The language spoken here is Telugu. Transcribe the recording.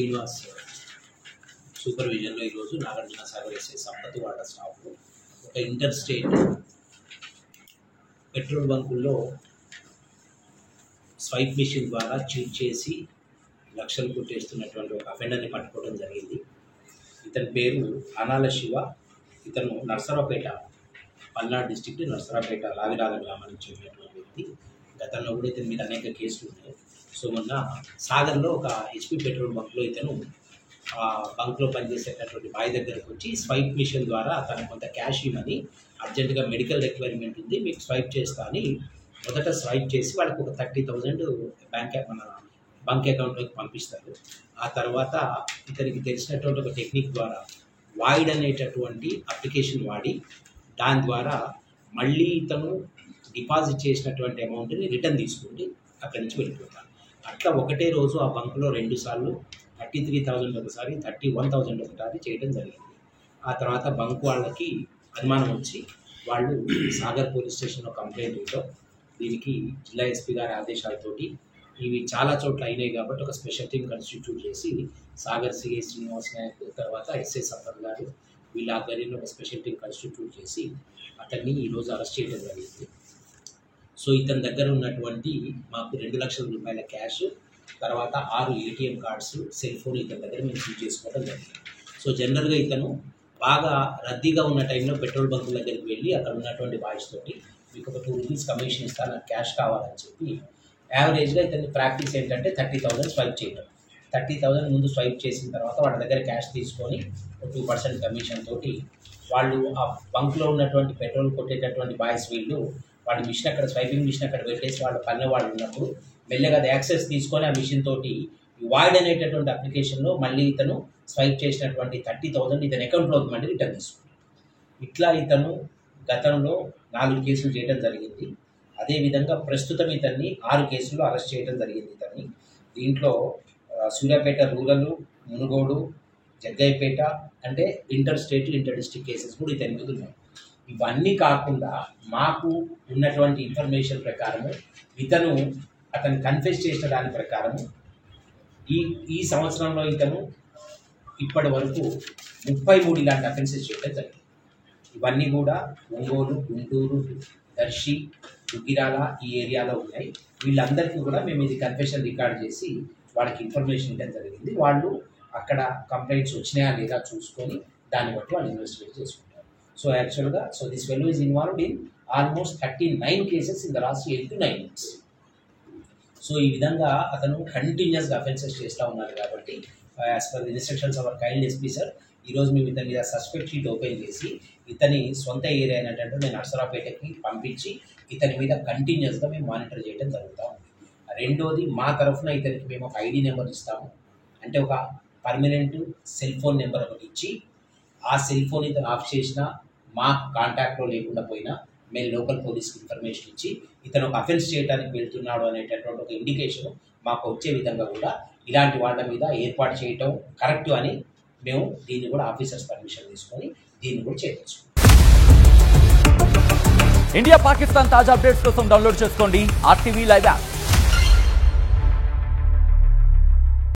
శ్రీనివాస్ సూపర్విజన్లో ఈరోజు నాగార్జున సాగర్ ఎస్ఐ సంపత్ వాళ్ళ స్టాఫ్ ఒక ఇంటర్ స్టేట్ పెట్రోల్ బంకుల్లో స్వైప్ మిషన్ ద్వారా చీట్ చేసి లక్షలు కొట్టేస్తున్నటువంటి ఒక అఫెండర్ని పట్టుకోవడం జరిగింది. ఇతని పేరు అనాల శివ. ఇతను నర్సరావుపేట, పల్నాడు డిస్టిక్ట్ నర్సరావుపేట లావిరాల గ్రామానికి చెందినటువంటి వ్యక్తి. గతంలో కూడా ఇతని మీద అనేక కేసులు ఉన్నాయి. సో మొన్న సాగర్లో ఒక హెచ్పి పెట్రోల్ బంక్లో ఇతను ఆ బంక్లో పనిచేసేటటువంటి బాయ్ దగ్గరకు వచ్చి స్వైప్ మిషన్ ద్వారా తనకు కొంత క్యాష్ ఇవ్వమని, అర్జెంటుగా మెడికల్ రిక్వైర్మెంట్ ఉంది, మీకు స్వైప్ చేస్తా అని మొదట స్వైప్ చేసి వాళ్ళకి ఒక 30,000 మన బంక్ అకౌంట్లోకి పంపిస్తారు. ఆ తర్వాత ఇతనికి తెలిసినటువంటి ఒక టెక్నిక్ ద్వారా వాయిడ్ అనేటటువంటి అప్లికేషన్ వాడి దాని ద్వారా మళ్ళీ ఇతను డిపాజిట్ చేసినటువంటి అమౌంట్ని రిటర్న్ తీసుకుంటే అక్కడి నుంచి వెళ్ళిపోతారు. అట్లా ఒకటే రోజు ఆ బంకులో 2 సార్లు 33,000 ఒకసారి, 31,000 ఒకసారి చేయడం జరిగింది. ఆ తర్వాత బంక్ వాళ్ళకి అనుమానం వచ్చి వాళ్ళు సాగర్ పోలీస్ స్టేషన్లో కంప్లైంట్ ఇవ్వడం, దీనికి జిల్లా ఎస్పీ గారి ఆదేశాలతోటి ఇవి చాలా చోట్ల అయినాయి కాబట్టి ఒక స్పెషల్ టీం కాన్స్టిట్యూట్ చేసి సాగర్ సిఐ శ్రీనివాస్ నాయక్, తర్వాత ఎస్ఐ సంపత్ గారు వీళ్ళ ఆధ్వర్యంలో ఒక స్పెషల్ టీం కాన్స్టిట్యూట్ చేసి అతన్ని ఈరోజు అరెస్ట్ చేయడం జరిగింది. సో ఇతని దగ్గర ఉన్నటువంటి మాకు 2 లక్షల రూపాయల క్యాష్, తర్వాత 6 ATM కార్డ్స్, సెల్ ఫోన్ ఇతని దగ్గర మేము సీజ్ చేసుకోవడం జరిగింది. సో జనరల్గా ఇతను బాగా రద్దీగా ఉన్న టైంలో పెట్రోల్ బంకుల దగ్గరికి వెళ్ళి అక్కడ ఉన్నటువంటి బాయ్స్ తోటి మీకు ఒక 2 రూపీస్ కమిషన్ ఇస్తా, నాకు క్యాష్ కావాలని చెప్పి యావరేజ్గా ఇతని ప్రాక్టీస్ ఏంటంటే 30,000 స్వైప్ చేయడం. 30,000 ముందు స్వైప్ చేసిన తర్వాత వాళ్ళ దగ్గర క్యాష్ తీసుకొని 2% కమిషన్ తోటి వాళ్ళు ఆ బంక్లో ఉన్నటువంటి పెట్రోల్ కొట్టేటటువంటి బాయ్స్ వాళ్ళ మిషన్ అక్కడ స్వైపింగ్ మిషన్ అక్కడ పెట్టేసి వాళ్ళ పల్లె వాళ్ళు ఉన్నప్పుడు మెల్లగా అది యాక్సెస్ తీసుకొని ఆ మిషన్ తోటి వాయిడ్ అనేటటువంటి అప్లికేషన్లో మళ్ళీ ఇతను స్వైప్ చేసినటువంటి 30,000 ఇతని అకౌంట్లోకి మళ్ళీ రిటర్న్ తీసుకుంటాడు. ఇట్లా ఇతను గతంలో 4 కేసులు చేయడం జరిగింది. అదేవిధంగా ప్రస్తుతం ఇతన్ని 6 కేసుల్లో అరెస్ట్ చేయడం జరిగింది. ఇతన్ని దీంట్లో సూర్యాపేట రూరల్, మునుగోడు, జగ్గయ్యపేట అంటే inter state, inter district cases కూడా ఇతని మీద ఉన్నాయి. ఇవన్నీ కాకుండా మాకు ఉన్నటువంటి ఇన్ఫర్మేషన్ ప్రకారము అతను కన్ఫెస్ చేసిన దాని ప్రకారము ఈ సంవత్సరంలో ఇతను ఇప్పటి వరకు 33 ఇలాంటి అఫెన్సెస్ చేయడం జరిగింది. ఇవన్నీ కూడా ఒంగోలు, గుంటూరు, దర్శి, దుగ్గిరాల ఈ ఏరియాలో ఉన్నాయి. వీళ్ళందరికీ కూడా మేము ఇది కన్ఫెషన్ రికార్డ్ చేసి వాళ్ళకి ఇన్ఫర్మేషన్ ఇవ్వడం జరిగింది. వాళ్ళు అక్కడ కంప్లైంట్స్ వచ్చినాయా లేదా చూసుకొని దాన్ని బట్టి వాళ్ళు ఇన్వెస్టిగేట్ చేసుకుంటారు. సో యాక్చువల్గా this fellow is involved in almost 39 cases in the last 8 to 9 months. So ఈ విధంగా అతను కంటిన్యూస్గా అఫెన్సెస్ చేస్తూ ఉన్నారు కాబట్టి as per the instructions hour kind SP sir, ఈరోజు మేము ఇతని మీద సస్పెక్ట్ షీట్ ఓపెన్ చేసి ఇతని సొంత ఏరియా అయినట్టు నేను నర్సరావుపేటకి పంపించి ఇతని మీద కంటిన్యూస్గా మేము మానిటర్ చేయడం జరుగుతూ ఉంది. రెండోది, మా తరఫున ఇతనికి మేము ఒక ID నెంబర్ ఇస్తాము. అంటే ఒక పర్మనెంట్ సెల్ ఫోన్ నెంబర్ ఒకటి ఇచ్చి ఆ సెల్ ఫోన్ ఇతను ఆఫ్ చేసినా, మా కాంటాక్ట్లో లేకుండా పోయినా మేము లోకల్ పోలీస్కి ఇన్ఫర్మేషన్ ఇచ్చి ఇతను ఒక అఫెన్స్ చేయడానికి వెళ్తున్నాడు అనేటటువంటి ఒక ఇండికేషన్ మాకు వచ్చే విధంగా కూడా ఇలాంటి వాళ్ళ మీద ఏర్పాటు చేయటం కరెక్ట్ అని మేము దీన్ని కూడా ఆఫీసర్స్ పర్మిషన్ తీసుకొని దీన్ని కూడా చేయవచ్చు. ఇండియా పాకిస్తాన్ తాజా అప్డేట్స్ కోసం డౌన్లోడ్ చేసుకోండి RTV లైవ్ యాప్.